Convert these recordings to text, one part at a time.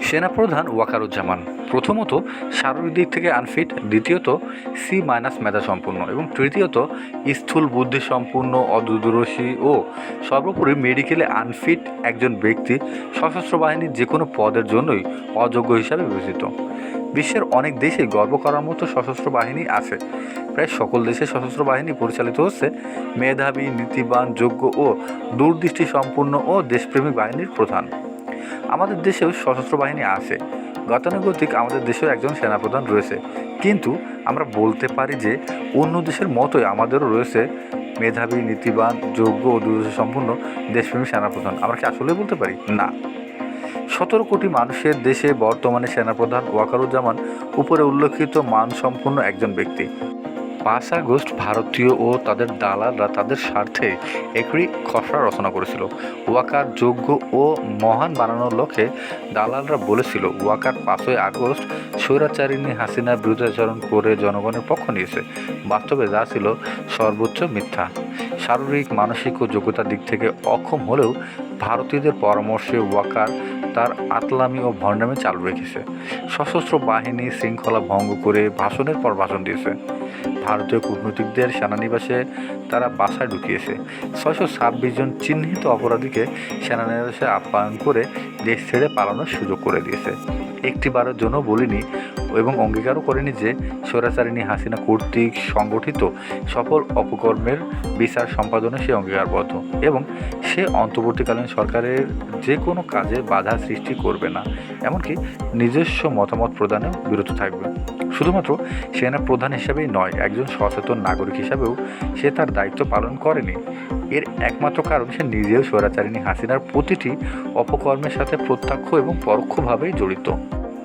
সেনাপ্রধান ওয়াকারুজ্জামান প্রথমত শারীরিক দিক থেকে আনফিট, দ্বিতীয়ত C- মেধা সম্পূর্ণ এবং তৃতীয়ত স্থূল বুদ্ধি সম্পূর্ণ, অদূরদর্শী ও সর্বোপরি মেডিকেলে আনফিট একজন ব্যক্তি সশস্ত্র বাহিনীর যে কোনো পদের জন্যই অযোগ্য হিসাবে বিবেচিত। বিশ্বের অনেক দেশেই গর্ব করার মতো সশস্ত্র বাহিনী আছে। প্রায় সকল দেশের সশস্ত্র বাহিনী পরিচালিত হচ্ছে মেধাবী, নীতিবান, যোগ্য ও দূরদৃষ্টি সম্পন্ন ও দেশপ্রেমিক বাহিনীর প্রধান। আমাদের দেশেও সশস্ত্র বাহিনী আছে, গতানুগতিক আমাদের দেশেও একজন সেনাপ্রধান রয়েছে, কিন্তু আমরা বলতে পারি যে অন্য দেশের মতোই আমাদেরও রয়েছে মেধাবী, নীতিবান, যোগ্য ও দূরদৃষ্টি সম্পন্ন দেশপ্রেমিক সেনাপ্রধান। আমরা কি আসলে বলতে পারি? না। 17 কোটি মানুষের দেশে বর্তমানে সেনাপ্রধান ওয়াকারুজ্জামান উপরে উল্লেখিত মানসম্পন্ন একজন ব্যক্তি। 5 আগস্ট ভারতীয় ও তাদের দালালরা তাদের স্বার্থে একটি খসড়া রচনা করেছিল। ওয়াকার যোগ্য ও মহান বানানোর লক্ষ্যে দালালরা বলেছিল ওয়াকার 5ই আগস্ট স্বৈরাচারিণী হাসিনার বিরুদ্ধাচরণ করে জনগণের পক্ষ নিয়েছে। বাস্তবে যা ছিল সর্বোচ্চ মিথ্যা। শারীরিক, মানসিক ও যোগ্যতার দিক থেকে অক্ষম হলেও ভারতীয়দের পরামর্শে ওয়াকার তার আতলামি ও ভণ্ডামি চালু রেখেছে। সশস্ত্র বাহিনী শৃঙ্খলা ভঙ্গ করে ভাষণের পর ভাষণ দিয়েছে। ভারতীয় কূটনীতিকদের সেনানিবাসে তারা বাসায় ঢুকিয়েছে। 626 জন চিহ্নিত অপরাধীকে সেনানিবাসে আপ্যায়ন করে দেশ ছেড়ে পালানোর সুযোগ করে দিয়েছে। একটিবারের জন্য বলিনি এবং অঙ্গীকারও করেনি যে স্বৈরাচারিণী হাসিনা কর্তৃক সংগঠিত সকল অপকর্মের বিচার সম্পাদনে সে অঙ্গীকারবদ্ধ এবং সে অন্তর্বর্তীকালীন সরকারের যে কোনো কাজে বাধা সৃষ্টি করবে না, এমনকি নিজস্ব মতামত প্রদানেও বিরত থাকবে। শুধুমাত্র সেনা প্রধান হিসাবেই নয়, একজন সচেতন নাগরিক হিসাবেও সে তার দায়িত্ব পালন করেনি। এর একমাত্র কারণ সে নিজেও স্বৈরাচারিণী হাসিনার প্রতিটি অপকর্মের সাথে প্রত্যক্ষ এবং পরোক্ষভাবেই জড়িত।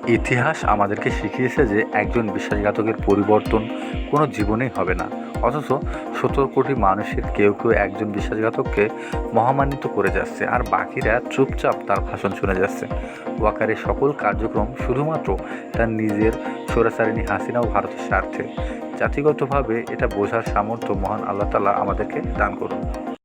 ইতিহাস আমাদেরকে শিখিয়েছে যে একজন বিশ্বাসঘাতকের পরিবর্তন কোনো জীবনেই হবে না, অথচ 17 কোটি মানুষের কেউ কেউ একজন বিশ্বাসঘাতককে মহামান্বিত করে যাচ্ছে আর বাকিরা চুপচাপ তার ভাষণ শুনে যাচ্ছে। ওয়াকারের সকল কার্যক্রম শুধুমাত্র তার নিজের স্বৈরাচারিণী হাসিনা ও ভারতের স্বার্থে। জাতিগতভাবে এটা বোঝার সামর্থ্য মহান আল্লাহ তাআলা আমাদেরকে দান করুন।